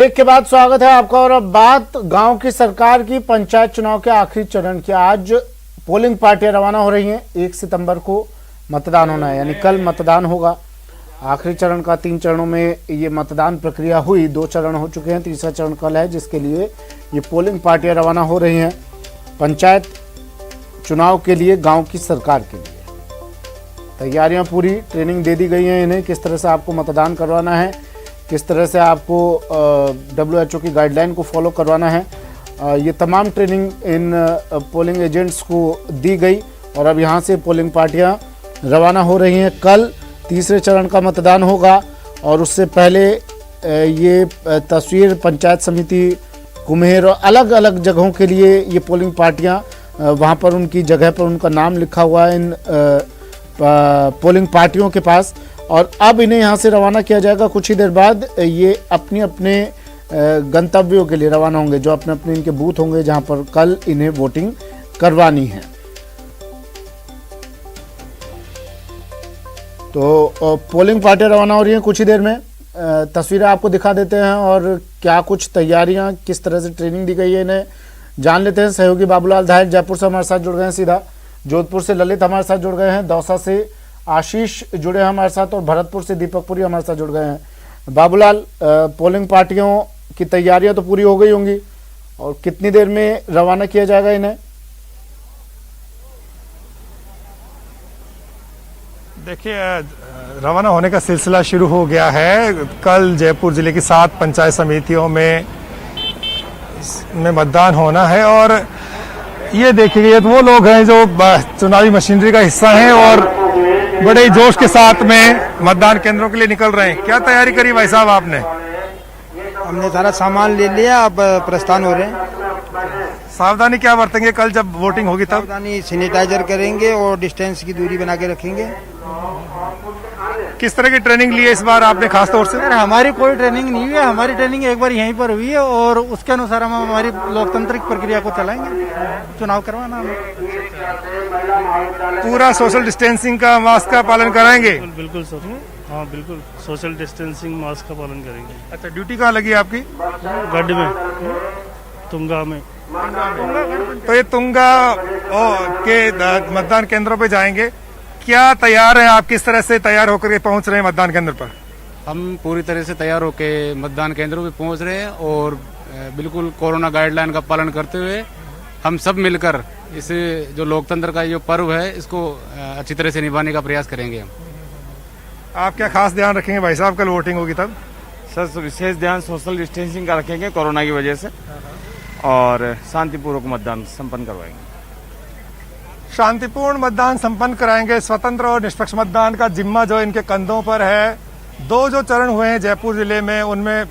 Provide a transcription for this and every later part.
एक के बाद स्वागत है आपका। और अब बात गांव की सरकार की पंचायत चुनाव के आखिरी चरण की। आज पोलिंग पार्टियां रवाना हो रही हैं। 1 सितंबर को मतदान होना है, यानी कल मतदान होगा। आखिरी चरण का 3 चरणों में ये मतदान प्रक्रिया हुई। 2 चरण हो चुके हैं, तीसरा चरण कल है, जिसके लिए ये पोलिंग पार्टियां रवाना हो रही हैं पंचायत चुनाव के लिए। गाँव की सरकार के लिए तैयारियां पूरी, ट्रेनिंग दे दी गई है इन्हें, किस तरह से आपको मतदान करवाना है, किस तरह से आपको WHO की गाइडलाइन को फॉलो करवाना है। ये तमाम ट्रेनिंग इन पोलिंग एजेंट्स को दी गई और अब यहाँ से पोलिंग पार्टियाँ रवाना हो रही हैं। कल तीसरे चरण का मतदान होगा और उससे पहले ये तस्वीर पंचायत समिति कुम्हेर और अलग अलग जगहों के लिए ये पोलिंग पार्टियाँ वहाँ पर उनकी जगह पर उनका नाम लिखा हुआ है इन पोलिंग पार्टियों के पास। और अब इन्हें यहाँ से रवाना किया जाएगा। कुछ ही देर बाद ये अपने अपने गंतव्यों के लिए रवाना होंगे, जो अपने अपने इनके बूथ होंगे जहाँ पर कल इन्हें वोटिंग करवानी है। तो पोलिंग पार्टियां रवाना हो रही हैं। कुछ ही देर में तस्वीरें आपको दिखा देते हैं और क्या कुछ तैयारियां, किस तरह से ट्रेनिंग दी गई है इन्हें जान लेते हैं। सहयोगी बाबूलाल धायक जयपुर से हमारे साथ जुड़ गए हैं सीधा, जोधपुर से ललित हमारे साथ जुड़ गए हैं, दौसा से आशीष जुड़े हैं हमारे साथ और भरतपुर से दीपक पुरी हमारे साथ जुड़ गए हैं। बाबूलाल, पोलिंग पार्टियों की तैयारियां तो पूरी हो गई होंगी और कितनी देर में रवाना किया जाएगा इन्हें? देखिए, रवाना होने का सिलसिला शुरू हो गया है। कल जयपुर जिले की 7 पंचायत समितियों में मतदान होना है और ये देखिए, ये तो वो लोग हैं जो चुनावी मशीनरी का हिस्सा हैं और बड़े जोश के साथ में मतदान केंद्रों के लिए निकल रहे हैं। क्या तैयारी करी भाई साहब आपने? हमने सारा सामान ले लिया, अब प्रस्थान हो रहे हैं। सावधानी क्या बरतेंगे कल जब वोटिंग होगी तब? सावधानी सैनिटाइजर करेंगे और डिस्टेंस की दूरी बना के रखेंगे। किस तरह की ट्रेनिंग ली है इस बार आपने खास तौर से? हमारी कोई ट्रेनिंग नहीं हुई है। हमारी ट्रेनिंग एक बार यहीं पर हुई है और उसके अनुसार हम हमारी लोकतांत्रिक प्रक्रिया को चलाएंगे। चुनाव करवाना हमें। पूरा सोशल डिस्टेंसिंग का, मास्क का पालन कराएंगे? बिल्कुल सर, हाँ बिल्कुल सोशल डिस्टेंसिंग, मास्क का पालन करेंगे। अच्छा, ड्यूटी कहाँ लगी है आपकी? गढ़ में, तुंगा में। तो ये तुंगा के मतदान केंद्रों पे जाएंगे। क्या तैयार हैं आप? किस तरह से तैयार होकर के पहुंच रहे हैं मतदान केंद्र पर? हम पूरी तरह से तैयार होकर मतदान केंद्रों पे पहुंच रहे हैं और बिल्कुल कोरोना गाइडलाइन का पालन करते हुए हम सब मिलकर इस जो लोकतंत्र का जो पर्व है इसको अच्छी तरह से निभाने का प्रयास करेंगे हम। आप क्या खास ध्यान रखेंगे भाई साहब कल वोटिंग होगी तब? सर, विशेष ध्यान सोशल डिस्टेंसिंग का रखेंगे कोरोना की वजह से और शांतिपूर्वक मतदान संपन्न करवाएंगे। शांतिपूर्ण मतदान संपन्न कराएंगे। स्वतंत्र और निष्पक्ष मतदान का जिम्मा जो इनके कंधों पर है। 2 जो चरण हुए हैं जयपुर जिले में, उनमें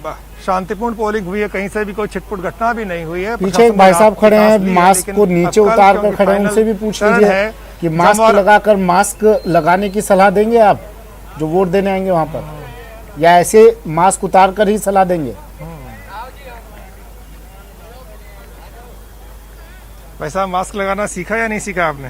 शांतिपूर्ण पोलिंग हुई है, कहीं से भी कोई छिटपुट घटना भी नहीं हुई है। पीछे एक भाई साहब खड़े हैं, मास्क को नीचे उतार कर खड़े हैं, उनसे भी पूछ लीजिए कि मास्क लगाकर, मास्क लगाने की सलाह देंगे आप जो वोट देने आएंगे वहां पर, या ऐसे मास्क उतार कर ही सलाह देंगे? भाई साहब, मास्क लगाना सीखा या नहीं सीखा आपने?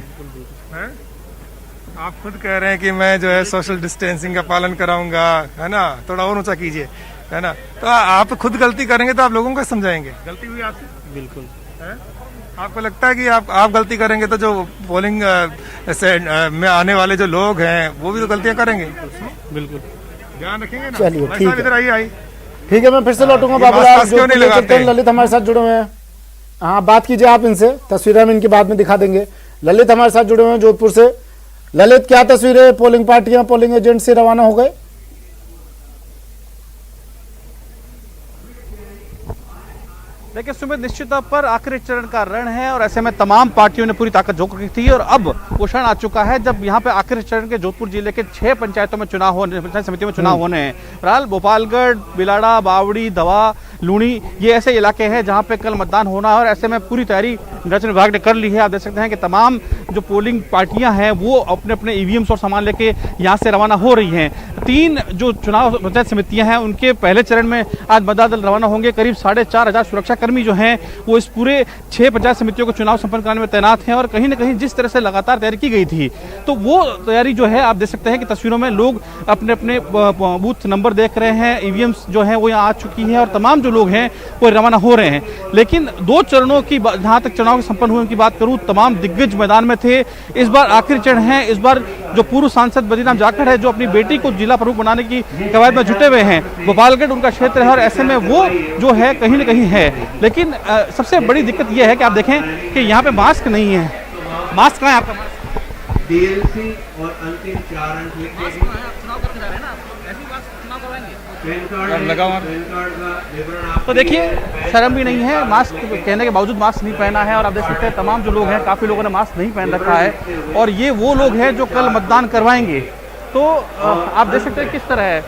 आप खुद कह रहे हैं कि मैं जो है सोशल डिस्टेंसिंग का पालन कराऊंगा, है ना? थोड़ा और ऊंचा कीजिए, है ना? तो आप खुद गलती करेंगे तो आप लोगों को समझाएंगे गलती हुई आपसे? बिल्कुल है? आपको लगता है कि आप गलती करेंगे तो जो पोलिंग में आने वाले जो लोग हैं वो भी तो गलतियां करेंगे? बिल्कुल ध्यान रखेंगे ना। चलिए, ठीक है। इधर आइए। ठीक है, मैं फिर से लौटूंगा। बाबूलाल, ललित हमारे साथ जुड़े हुए हैं। हाँ, बात कीजिए आप इनसे। तस्वीरें हम इनकी बाद में दिखा देंगे। ललित हमारे साथ जुड़े हुए हैं जोधपुर से। ललित, क्या तस्वीरें? पोलिंग पार्टियां, पोलिंग एजेंट से रवाना हो गए? देखिए सुमित, निश्चित तौर पर आखिरी चरण का रण है और ऐसे में तमाम पार्टियों ने पूरी ताकत झोंक रखी थी और अब वो क्षण आ चुका है जब यहाँ पे आखिरी चरण के जोधपुर जिले के 6 पंचायतों में चुनाव होने, पंचायत समितियों में चुनाव होने हैं। फिलहाल भोपालगढ़, बिलाड़ा, बावड़ी, धवा, लूणी, ये ऐसे इलाके हैं जहाँ पे कल मतदान होना है और ऐसे में पूरी तैयारी निर्वाचन विभाग ने कर ली है। आप देख सकते हैं कि तमाम जो पोलिंग पार्टियां हैं वो अपने अपने ईवीएम्स और सामान लेके यहाँ से रवाना हो रही हैं। 3 जो चुनाव पंचायत समितियां हैं उनके पहले चरण में आज मतदाता दल रवाना होंगे। करीब 4,500 सुरक्षाकर्मी जो हैं वो इस पूरे 6 पंचायत समितियों को चुनाव संपन्न कराने में तैनात हैं और कहीं ना कहीं जिस तरह से लगातार तैयारी की गई थी तो वो तैयारी जो है आप देख सकते हैं कि तस्वीरों में लोग अपने अपने बूथ नंबर देख रहे हैं। ईवीएम्स जो है वो यहाँ आ चुकी है और तमाम जो जो लोग हैं वो रवाना हो रहे हैं। लेकिन 2 चरणों की जहां तक चुनाव संपन्न हुए उनकी बात करूं, तमाम दिग्गज मैदान में थे। इस बार आखिरी चरण है। इस बार जो पूर्व सांसद बद्रीराम जाखड़ है, जो अपनी बेटी को जिला प्रमुख बनाने की कवायद में जुटे हुए हैं, गोपालगढ़ उनका क्षेत्र है और ऐसे में वो जो है कहीं ना कहीं है। लेकिन सबसे बड़ी दिक्कत यह है कि आप देखें कि यहाँ पे मास्क नहीं है। मास्क कहाँ है आपका? डीएलसी और अंतिम 4 अंक लिखे हैं। तो देखिए, शर्म भी नहीं है, मास्क कहने के बावजूद मास्क नहीं पहना है। और आप देख सकते हैं तमाम जो लोग हैं, काफ़ी लोगों ने मास्क नहीं पहन रखा है और ये वो लोग हैं जो कल मतदान करवाएंगे। तो आप देख सकते हैं किस तरह है।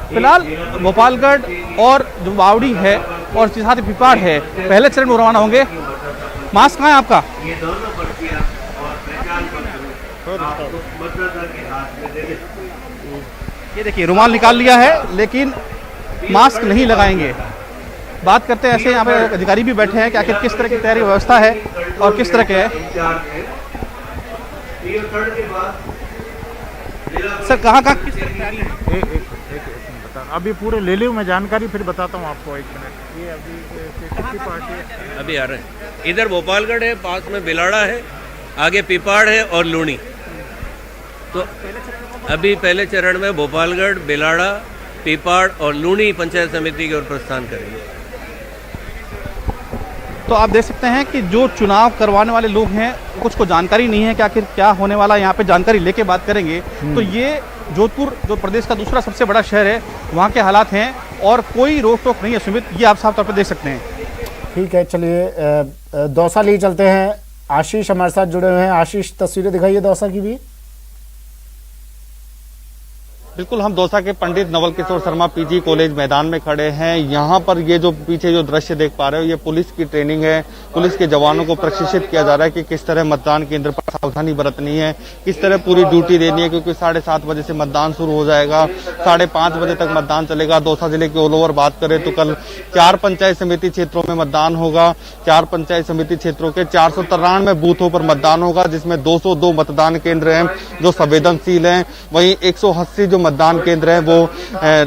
फिलहाल गोपालगढ़ और जो बावड़ी है और साथ ही पिपाड़ है, पहले चरण में रवाना होंगे। मास्क कहाँ है आपका? ये दोनों पर्चियां और पहचान पत्र आपको मतदाता के हाथ में दे दें। ये देखिए, रुमाल निकाल लिया है लेकिन मास्क नहीं लगाएंगे। बात करते हैं, ऐसे यहाँ पे अधिकारी भी बैठे हैं कि आखिर किस तरह की तैयारी व्यवस्था है और किस तरह के है। सर कहाँ किस तरह की तैयारी है? अभी पूरे ले लूँ मैं जानकारी, फिर बताता हूँ आपको। 1 मिनट। ये अभी कितनी पार्टी है? अभी आ रहे हैं। इधर गोपालगढ़ है, पास में बिलाड़ा है, आगे पिपाड़ है और लूणी। तो अभी पहले चरण में गोपालगढ़, बिलाड़ा, पिपाड़ और लूणी पंचायत समिति की ओर प्रस्थान करेंगे। तो आप देख सकते हैं कि जो चुनाव करवाने वाले लोग हैं कुछ को जानकारी नहीं है कि आखिर क्या होने वाला है। यहाँ पे जानकारी लेके बात करेंगे। तो ये जोधपुर जो प्रदेश का दूसरा सबसे बड़ा शहर है, वहाँ के हालात हैं और कोई रोक टोक नहीं है। सुमित, ये आप साफ तौर पर देख सकते हैं। ठीक है, चलिए दौसा लिए चलते हैं। आशीष हमारे साथ जुड़े हुए हैं। आशीष, तस्वीरें दिखाइए दौसा की भी। बिल्कुल, हम दौसा के पंडित नवल किशोर शर्मा पीजी कॉलेज मैदान में खड़े हैं। यहाँ पर ये जो पीछे जो दृश्य देख पा रहे हो, ये पुलिस की ट्रेनिंग है। पुलिस के जवानों को प्रशिक्षित किया जा रहा है कि किस तरह मतदान केंद्र पर सावधानी बरतनी है, किस तरह पूरी ड्यूटी देनी है, क्योंकि 7:30 बजे से मतदान शुरू हो जाएगा, 5:30 बजे तक मतदान चलेगा। दौसा जिले की ऑल ओवर बात करें तो कल 4 पंचायत समिति क्षेत्रों में मतदान होगा। 4 पंचायत समिति क्षेत्रों के 493 बूथों पर मतदान होगा, जिसमें 202 मतदान केंद्र हैं जो संवेदनशील हैं। वहीं 180 जो मतदान केंद्र हैं वो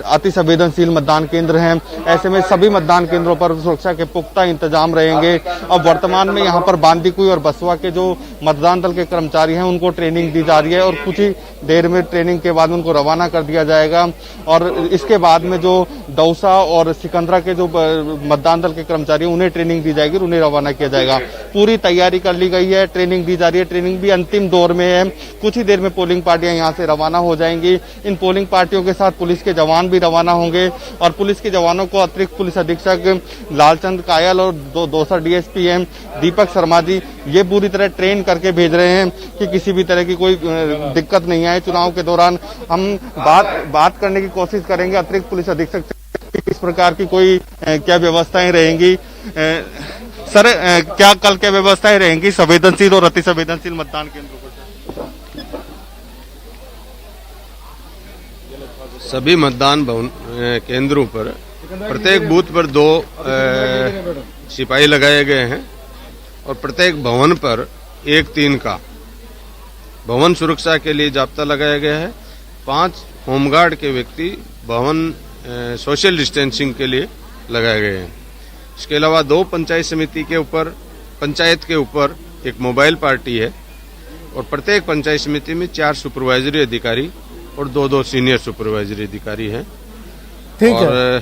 अति संवेदनशील मतदान केंद्र हैं। ऐसे में सभी मतदान केंद्रों पर सुरक्षा के पुख्ता इंतजाम रहेंगे। अब वर्तमान में यहाँ पर बांदीकुई और बसवा के जो मतदान दल के कर्मचारी हैं उनको ट्रेनिंग दी जा रही है और कुछ ही देर में ट्रेनिंग के बाद उनको रवाना कर दिया जाएगा। और इसके बाद में जो दौसा और सिकंदरा के जो मतदान दल के कर्मचारी हैं उन्हें ट्रेनिंग दी जाएगी और उन्हें रवाना किया जाएगा। पूरी तैयारी कर ली गई है, ट्रेनिंग दी जा रही है। ट्रेनिंग भी अंतिम दौर में है। कुछ ही देर में पोलिंग पार्टियां यहाँ से रवाना हो जाएंगी। इन पोलिंग पार्टियों के साथ पुलिस के जवान भी रवाना होंगे और पुलिस के जवानों को अतिरिक्त पुलिस अधीक्षक लालचंद कायल और दौसा डीएसपी एम दीपक शर्मा जी ये पूरी तरह ट्रेन करके भेज रहे हैं कि किसी भी तरह की कोई दिक्कत नहीं आए। चुनाव के दौरान हम बात करने की कोशिश करेंगे अतिरिक्त पुलिस अधीक्षक से किस प्रकार की कोई क्या व्यवस्थाएं रहेंगी। सर, क्या कल क्या व्यवस्थाएं रहेंगी संवेदनशील और अति संवेदनशील मतदान केंद्रों पर? सभी मतदान भवन केंद्रों पर प्रत्येक बूथ पर 2 सिपाही लगाए गए हैं और प्रत्येक भवन पर 1-3 का भवन सुरक्षा के लिए जाब्ता लगाया गया है। 5 होमगार्ड के व्यक्ति भवन सोशल डिस्टेंसिंग के लिए लगाए गए हैं। इसके अलावा 2 पंचायत समिति के ऊपर पंचायत के ऊपर एक मोबाइल पार्टी है और प्रत्येक पंचायत समिति में 4 सुपरवाइजरी अधिकारी और 2 सीनियर सुपरवाइजरी अधिकारी हैं। ठीक है,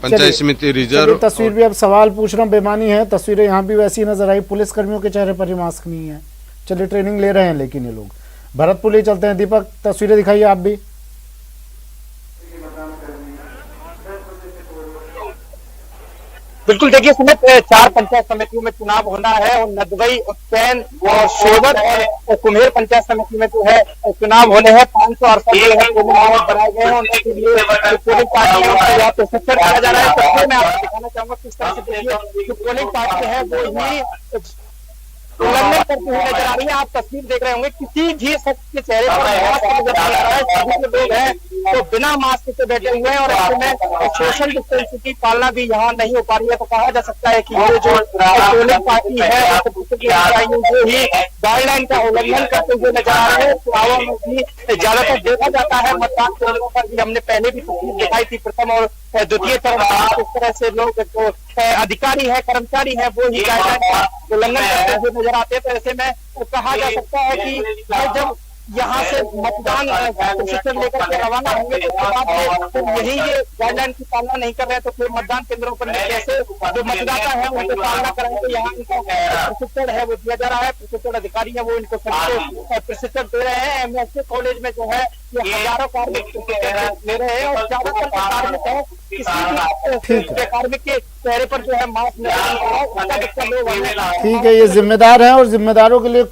पंचायत समिति रिजर्व। तस्वीर भी अब सवाल पूछ रहा हूँ, बेमानी है तस्वीरें यहाँ भी वैसी नजर आई। पुलिस कर्मियों के चेहरे पर ही मास्क नहीं है। चलिए, ट्रेनिंग ले रहे हैं लेकिन ये लोग। भरतपुर ले चलते हैं। दीपक, तस्वीरें दिखाइए आप भी। बिल्कुल, देखिए सुमित, 4 पंचायत समितियों में चुनाव होना है और नदवई, उज्जैन और सोबर और कुम्हेर पंचायत समिति में जो है चुनाव होने हैं। 568 बनाए गए हैं। उनके लिए पोलिंग पार्टियों का प्रशिक्षण किया जा रहा है। तस्वीर में आपको दिखाना चाहूंगा किस तरह से देखिए जो पोलिंग पार्टी है वो ही उल्लंघन करती हुई नजर आ रही है। आप तस्वीर देख रहे होंगे, किसी भी शख्स के चेहरे पर मास्क नजर नहीं आ रहा है। सभी जो लोग हैं तो बिना मास्क के बैठे हुए हैं और ऐसे में सोशल डिस्टेंसिंग की पालना भी यहाँ नहीं हो पा रही है। तो कहा जा सकता है कि ये जो पोलिंग पार्टी है वो ही गाइडलाइन का उल्लंघन करते हुए नजर आ रहे हैं। चुनावों में भी ज्यादातर देखा जाता है, मतदान केंद्रों पर भी हमने पहले भी तस्वीर दिखाई थी, प्रथम और द्वितीय चरण में इस तरह से लोग जो अधिकारी है, कर्मचारी है, वो ही गाइडलाइन का उल्लंघन करते हुए नजर आते हैं। तो ऐसे में कहा जा सकता है कि जब यहाँ से मतदान प्रशिक्षण लेकर के रवाना होंगे तो यही ये गाइडलाइन की पालना नहीं कर रहे हैं तो फिर मतदान केंद्रों पर कैसे जो मतदाता है उनको पालना करेंगे। तो यहाँ इनको प्रशिक्षण है वो दिया जा रहा है, प्रशिक्षण अधिकारी है वो इनको सबको प्रशिक्षण दे रहे हैं। एमएससी कॉलेज में जो है ये हजारों कार्मिक प्रशिक्षण ले रहे हैं और ज्यादातर कार्मिक है, किसी भी कार्मिक के चेहरे पर जो है मास्क नहीं लगा। ठीक है, ये जिम्मेदार है और जिम्मेदारों के लिए